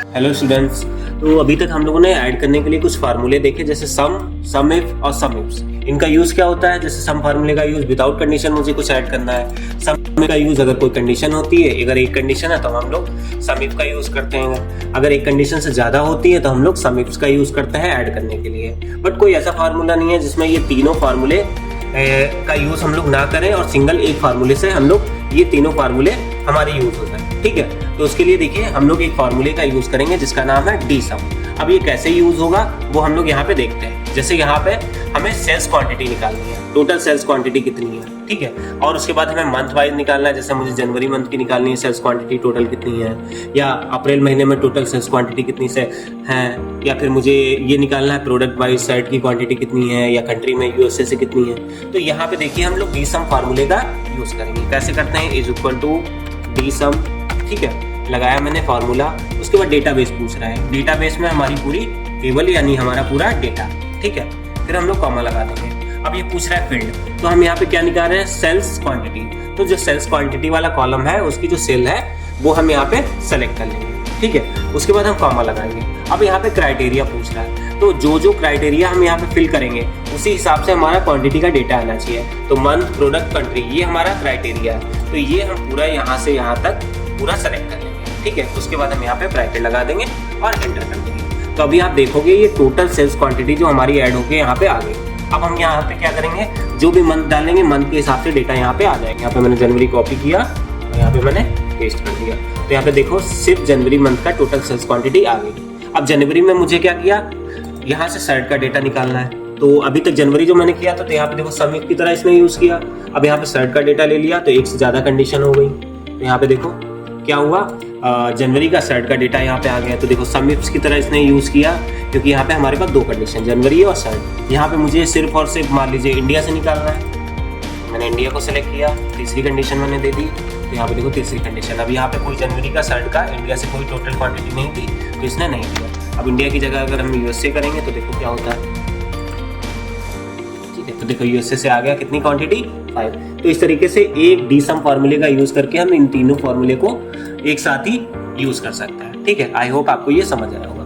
Hello students. तो अभी तक हम लोगों ने ऐड करने के लिए कुछ फार्मूले देखे, जैसे सम इफ और सम इफ्स। इनका यूज क्या होता है? जैसे सम फार्मूले का यूज विदाउट कंडीशन मुझे कुछ ऐड करना है। सम का यूज अगर कोई कंडीशन होती है, अगर एक कंडीशन है तो हम लोग सम इफ का यूज करते हैं। अगर एक कंडीशन से ज्यादा होती है तो हम लोग सम इफ्स का यूज करते हैं ऐड करने के लिए। बट कोई ऐसा फार्मूला नहीं है जिसमें ये तीनों फार्मूले का यूज हम लोग ना करें और सिंगल एक फार्मूले से हम लोग ये तीनों फार्मूले हमारे यूज होता है। ठीक है, तो उसके लिए देखिए हम लोग एक फार्मूले का यूज करेंगे जिसका नाम है डी सम। अब ये कैसे यूज होगा वो हम लोग यहाँ पे देखते हैं। जैसे यहाँ पे हमें सेल्स क्वांटिटी निकालनी है, टोटल सेल्स क्वांटिटी कितनी है, ठीक है। और उसके बाद हमें मंथ वाइज निकालना है, जैसे मुझे जनवरी मंथ की निकालनी है सेल्स क्वांटिटी टोटल कितनी है, या अप्रैल महीने में टोटल सेल्स क्वांटिटी कितनी से है, या फिर मुझे ये निकालना है प्रोडक्ट वाइज साइड की क्वांटिटी कितनी है, या कंट्री में यूएसए से कितनी है। तो यहाँ पे देखिए हम लोग डी सम फार्मूले का यूज करेंगे। कैसे करते हैं? इज इक्वल टू डी सम, ठीक है, लगाया मैंने फार्मूला। उसके बाद डेटाबेस पूछ रहा है, डेटाबेस में हमारी पूरी टेबल यानी हमारा पूरा डेटा, ठीक है। फिर हम लोग कॉमा लगा देंगे। अब ये पूछ रहा है फील्ड, तो हम यहाँ पे क्या निकाल रहे हैं? Sales quantity. तो जो सेल्स क्वांटिटी वाला कॉलम है उसकी जो सेल है वो हम यहाँ पे सेलेक्ट कर लेंगे, ठीक है। उसके बाद हम कॉमा लगाएंगे। अब यहाँ पे क्राइटेरिया पूछ रहा है, तो जो क्राइटेरिया हम यहाँ पे फिल करेंगे उसी हिसाब से हमारा क्वांटिटी का डेटा आना चाहिए। तो मंथ, प्रोडक्ट, कंट्री, ये हमारा क्राइटेरिया है। तो ये हम पूरा यहाँ से यहाँ तक पूरा सेलेक्ट कर लेंगे, ठीक है। उसके बाद हम यहाँ पे ब्रैकेट लगा देंगे और एंटर कर देंगे। तो अभी आप देखोगे ये टोटल सेल्स क्वांटिटी जो हमारी ऐड होके यहाँ पे आ गई। अब हम यहाँ पे क्या करेंगे? जो भी मंथ डालेंगे मंथ के हिसाब से डेटा यहाँ पे आ जाएगा। यहाँ पे मैंने जनवरी कॉपी किया और यहाँ पे मैंने पेस्ट कर दिया। तो यहाँ पे देखो सिर्फ जनवरी मंथ का टोटल सेल्स क्वांटिटी आ गई। अब जनवरी में मुझे क्या किया? यहाँ से साइड का डेटा निकालना है। तो अभी तक जनवरी जो मैंने किया था तो यहाँ पे देखो सम इफ की तरह इसने यूज किया। अब यहाँ पे साइड का डेटा ले लिया तो एक से ज्यादा कंडीशन हो गई। तो यहाँ पे देखो क्या हुआ, जनवरी का साइड का डेटा यहाँ पे आ गया। तो देखो सम इफ्स की तरह इसने यूज किया, क्योंकि यहाँ पे हमारे पास दो कंडीशन जनवरी और साइड। यहाँ पे मुझे सिर्फ और सिर्फ मान लीजिए इंडिया से निकालना है, मैंने इंडिया को सिलेक्ट किया, तीसरी कंडीशन मैंने दे दी। तो यहाँ पे देखो तीसरी कंडीशन, अब यहाँ पे कोई जनवरी का साइड का इंडिया से कोई टोटल क्वांटिटी नहीं थी तो इसने नहीं दिया। अब इंडिया की जगह अगर हम यूएसए करेंगे तो देखो क्या होता है, ठीक है। तो देखो यूएसए से आ गया कितनी क्वांटिटी? 5। तो इस तरीके से एक डी सम फार्मूले का यूज करके हम इन तीनों फार्मूले को एक साथ ही यूज कर सकते हैं, ठीक है। आई होप आपको ये समझ आया होगा।